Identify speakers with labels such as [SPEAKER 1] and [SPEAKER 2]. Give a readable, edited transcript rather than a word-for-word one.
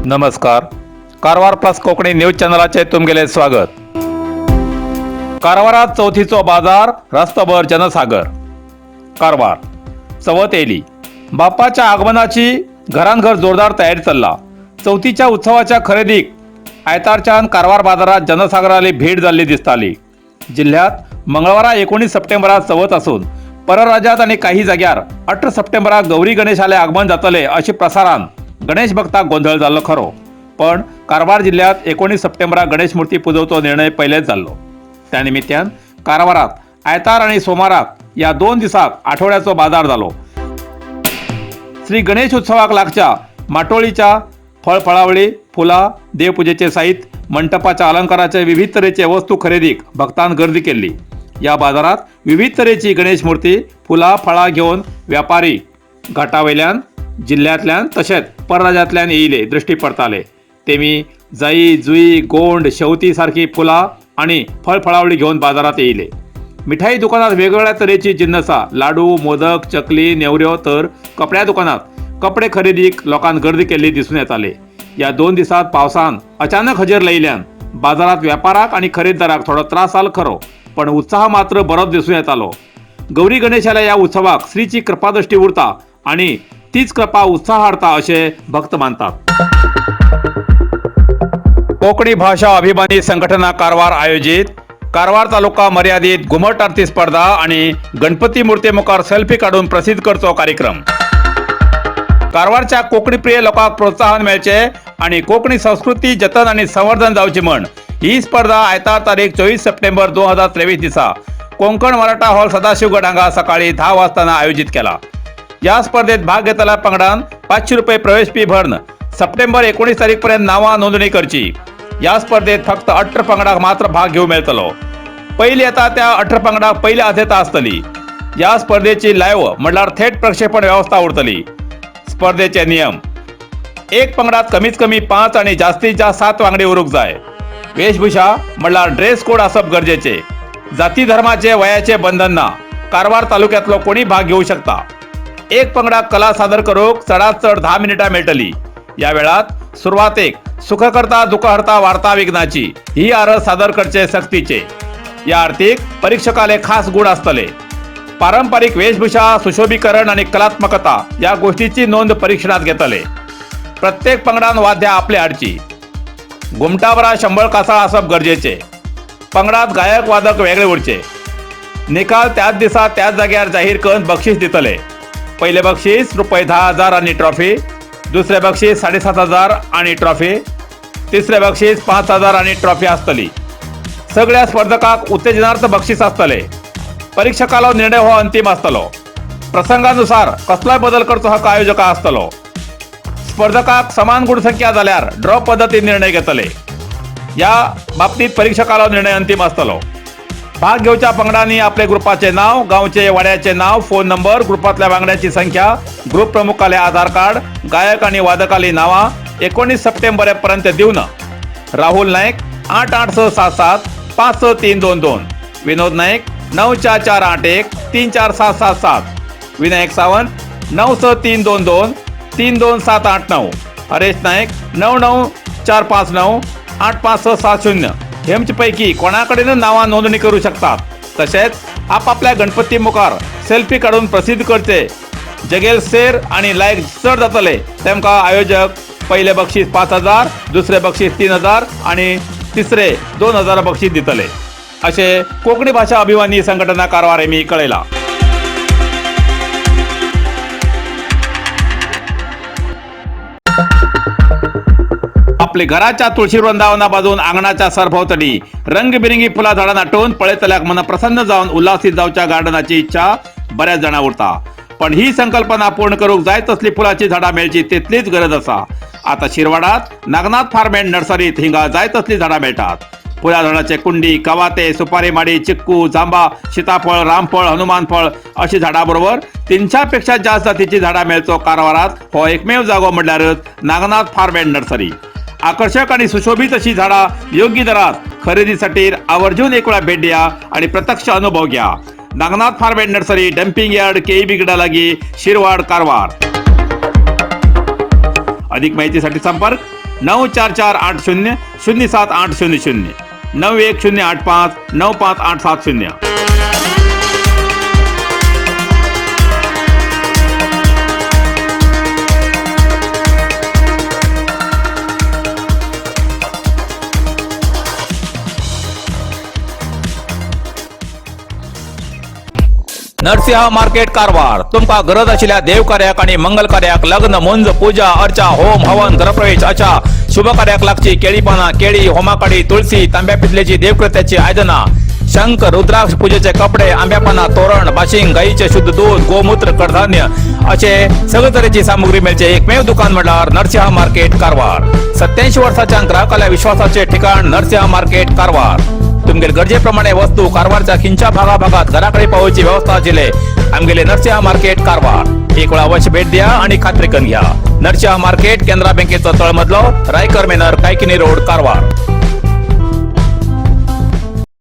[SPEAKER 1] नमस्कार. Karwar plus Konkani news चॅनलाचे तुमगेले स्वागत. कारवारात चौथीचो बाजार, रस्तभर जनसागर. कारवार चवथ येयली. बाप्पाच्या आगमनाची घरांघर जोरदार तयारी चल्ला. चवथीच्या उत्सवाच्या खरेदीक आयतारच्यान कारवार बाजारात जनसागराली भीड जाल्ली दिसताली. जिल्ह्यात मंगळवारा 19 सप्टेंबराक चवथ असून परराज्यात आणि काही जाग्यार 18 सप्टेंबराक गौरी गणेशाले आगमन जातले अशी प्रसारान गणेश भक्तांक गोंधळ जाल्लो खरो. पण कारवार जिल्ह्यात 19 सप्टेंबराक गणेश मूर्ती पुजोवचो निर्णय पयलेच जाल्लो. त्या निमित्यान कारवारात आयतार आणि सोमाराक या 2 दिसाक आठवड्याचो बाजार जालो. श्री गणेश उत्सवाक लागच्या माटोळीच्या फळफळावळी, फुलां, देवपूजेचे साहित्य, मंडपाच्या अलंकाराचे विविध तरेचे वस्तू खरेदीक भक्तान गर्दी केल्ली. या बाजारात विविध तरेची गणेश मूर्ती, फुलां, फळां घेवन व्यापारी घाटावयल्यान, जिल्ह्यातल्यान तशेंच परराज्यांतल्यान येयले दृश्टी पडताले. तेमी जाई, जुई, गोंड, शेवती सारखी फुलां आणि फळफळावळी घेवन बाजारात येयले. मिठाई दुकानात वेगवेगळ्या तरेची जिन्नसां, लाडू, मोदक, चकली, नेवऱ्यो, तर कपड्या दुकानात कपडे खरेदीक लोकांन गर्दी केल्ली दिसून येताले. या 2 दिसांत पावसान अचानक हजेर लायिल्ल्यान बाजारात व्यापाराक आणि खरेदीदाराक थोडो त्रास जालो खरो, पण उत्साह मात्र बरोच दिसून येतालो. गौरी गणेशाल्या या उत्सवाक श्रीची कृपादृष्टी उरता आणि तीच कृपा उत्साह हाडता अशें भक्त मानतात. कोकणी भाषा अभिमानी संघटना कारवार आयोजित कारवार तालुका मर्यादित घुमट आरती स्पर्धा आणि गणपती मूर्ती मुखार सेल्फी काढून प्रसिद्ध करचो कार्यक्रम. कारवारच्या कोकणी प्रिय लोकांक प्रोत्साहन मेळचे आणि कोकणी संस्कृती जतन आणि संवर्धन जावची म्हण ही स्पर्धा आयतार तारीख 24 सप्टेंबर 2023 दिसा कोंकण मराठा हॉल सदाशिवगड हांगा सकाळी 10 वाजताना आयोजित केला. या स्पर्धेत भाग घेतलेल्या पंगडान 500 रुपये प्रवेश फी भरून सप्टेंबर 19 तारीख पर्यंत नावां नोंदणी करची. या स्पर्धेत फक्त 18 पंगडाक मात्र भाग घेवंक मेळटलो. पयली येता त्या 18 पंगडाक पयली आदत आसतली. या स्पर्धेची लायव्ह म्हणल्यार थेट प्रक्षेपण व्यवस्था उरतली. स्पर्धेचे नियम: एक पंगडात कमीत कमी 5 आणि जास्तीत जास्त 7 वांगडी उरूंक जाय. वेशभूषा म्हणल्यार ड्रेस कोड आसप गरजेचे. जाती धर्माचे वयाचे बंधन ना. कारवार तालुक्यातलो कोणी भाग घेऊ शकता. एक पंगडाक कला सादर करूंक चडांत चड 10 मिनिटां मेळटली. या वेळात सुरवातेक सुखकर्ता दुखहर्ता वार्ता विघ्नाची ही आरस सादर करचे सक्तीचे. या आरतीक परीक्षकाले खास गुण आसतले. पारंपरिक वेशभूषा, सुशोभीकरण आणि कलात्मकता या गोष्टीची नोंद परीक्षणात घेतले. प्रत्येक पंगडान वाद्या आपले हाडची. घुमटावरा शंबळ कासाळ आसप गरजेचे. पंगडात गायक वादक वेगळे उरचे. निकाल त्याच दिसा त्याच जाग्यार जाहीर करून बक्षीस दितले. पहिले बक्षीस ₹10,000 आणि ट्रॉफी. दुसरे बक्षीस 7,500 आणि ट्रॉफी. तिसरे बक्षीस 5,000 आणि ट्रॉफी आसतली. सगळ्या स्पर्धकांक उत्तेजनार्थ बक्षीस आसतले. परीक्षकालो निर्णय हो अंतिम आसतलो. प्रसंगानुसार कसलोय बदल करचो हक्क आयोजका आसतलो. स्पर्धकांक समान गुणसंख्या जाल्यार ड्रॉ पद्धतीन निर्णय घेतले. या बाबतीत परीक्षकालो निर्णय अंतिम आसतलो. भाग घेवच्या पंगडांनी आपले ग्रुपाचे नाव, गावचे वाड्याचे नाव, फोन नंबर, ग्रुपातल्या वांगड्याची संख्या, ग्रुप प्रमुखाले आधार कार्ड, गायक आणि वादकाली नावां 19 सप्टेंबर पर्यंत दिवन राहुल नायक 88677 56322, विनोद नायक 94481 34777, विनायक सावंत 96322 32789, हरेश नायक 99459 85670 हेमच्यापैकी कोणाकडेन नावां नोंदणी करू शकतात. तसेच आपापल्या गणपती मुखार सेल्फी काढून प्रसिद्ध करचे. जगेल शेअर आणि लाईक चड जातले तेमकां आयोजक पहिले बक्षीस 5,000, दुसरे बक्षीस 3,000 आणि तिसरे 2,000 बक्षीस दितले असे कोकणी भाषा अभिमानी संघटना कारवार यांनी कळयला. आपले घराच्या तुळशी वृंदावना बाजून आंगणाच्या सरभोवतणी रंगबिरंगी फुला झाडां नाटून पळयतल्याक मन प्रसन्न जावन उल्हासीत जावच्या गार्डनाची इच्छा बऱ्याच जाणां उरता. पण ही संकल्पना पूर्ण करूंक जाय तसली फुलाची झाडां मेळची तितलीच गरज आसा. आता शिरवाडात नागनाथ फार्म अँड नर्सरीत हिंगा जाय तसली झाडां मेळटात. फुला झाडाचे कुंडी, कवाते, सुपारी माडी, चिक्कू, जांबा, सीताफळ, रामफळ, हनुमान फळ अशी झाडां बरोबर 300 पेक्षा जास्त जातीची झाडां मेळचो कारवारात हो एकमेव जागो म्हणल्यारच नागनाथ फार्म अँड नर्सरी. आकर्षक आणि सुशोभित अशी झाडां योग्य दरात खरेदीसाठी आवर्जून एक वेळा भेट द्या आणि प्रत्यक्ष अनुभव घ्या. Nagnath farm and nursery, dumping yard, KEB गडा लागी, शिरवाड, कारवार. अधिक माहितीसाठी संपर्क 9448000780 9108595870.
[SPEAKER 2] नरसिंह मार्केट कारवार तुमका गरज आशिल्ल्या देव कार्याक आणि मंगल कार्याक लग्न मुंज पूजा अर्चा होम हवन गृहप्रवेश अशा शुभ कार्याक लागची केळी पाना केळी होमाकाडी तुळशी तांब्या पितलेची देवकृत्याची आयदना शंख रुद्राक्ष पूजेचे कपडे आंब्या पाना तोरण बाशिंग गाईचे शुद्ध दूध गोमूत्र कडधान्य असे सगळे तरेची सामुग्री मेळचे एकमेव दुकान म्हणल्यार नरसिंह मार्केट कारवार. 87 वर्षाच्या ग्राहकाल्या विश्वासाचे ठिकाण नरसिंह मार्केट कारवार. तुमगेर गरजेप्रमाणे वस्तू कारवारच्या खिंच्या भागाभागात घराकडे पावोवची व्यवस्था आशिल्ले आमगेले नरसिंह मार्केट कारवार. एक वेळ अवश्य भेट द्या आणि खात्री करून घ्या. नरसिंह मार्केट केंद्रा बँकेचो तळमजलो रायकर मेनर कायकिनी रोड कारवार.